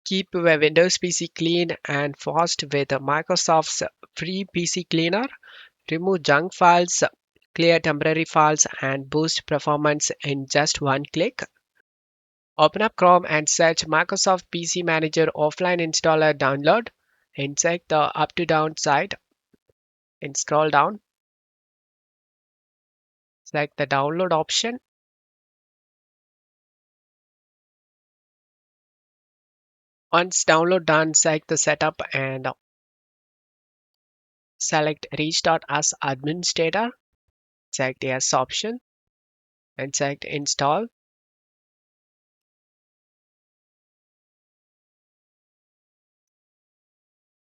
Keep your Windows PC clean and fast with Microsoft's free PC Cleaner. Remove junk files, clear temporary files, and boost performance in just one click. Open up Chrome and search Microsoft PC Manager offline installer download. And check the up to down side and scroll down. Select the download option. Once download done, select the setup and select restart as administrator. Select yes option and select install.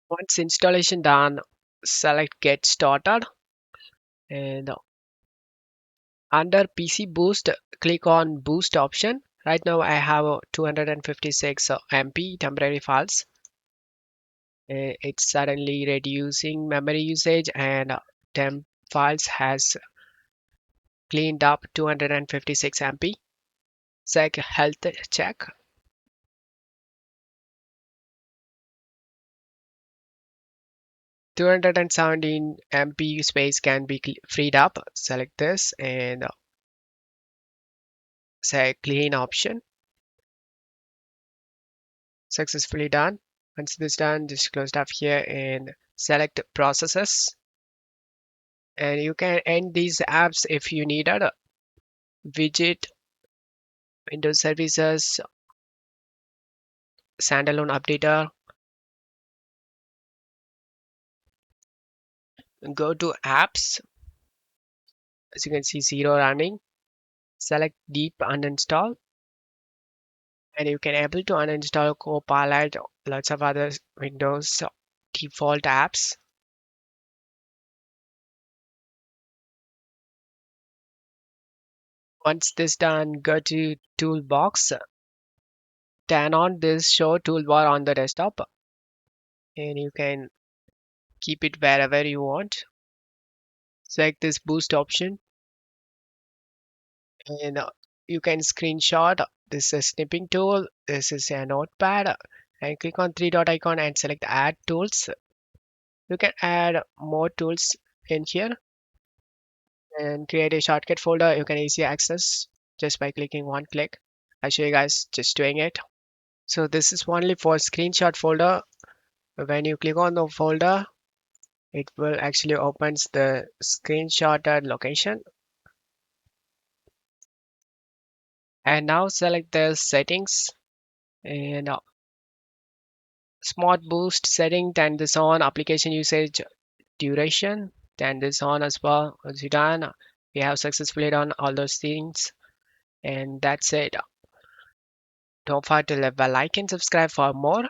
Once installation done, select get started and under PC boost, click on boost option. Right now I have 256 MB temporary files. It's suddenly reducing memory usage and temp files has cleaned up 256 MB. Check health check. 217 MB space can be freed up. Select this and say clean option. Successfully done. Once this done, just close tab here and select processes. And you can end these apps if you needed. Widget, Windows Services, standalone updater. Go to apps. As you can see, zero running. Select deep uninstall, and you can able to uninstall Copilot, lots of other Windows default apps. Once this done, go to toolbox, turn on this show toolbar on the desktop, and you can keep it wherever you want. Select this boost option, and you can screenshot. This is a snipping tool. This is a notepad, and click on three dot icon and select add tools. You can add more tools in here and create a shortcut folder you can easily access just by clicking one click. I'll show you guys just doing it. So this is only for screenshot folder. When you click on the folder, it will actually opens the screenshotted location. And now select the settings and smart boost setting, turn this on, application usage duration, turn this on as well. Once you're done, we have successfully done all those things, and that's it. Don't forget to leave a like and subscribe for more.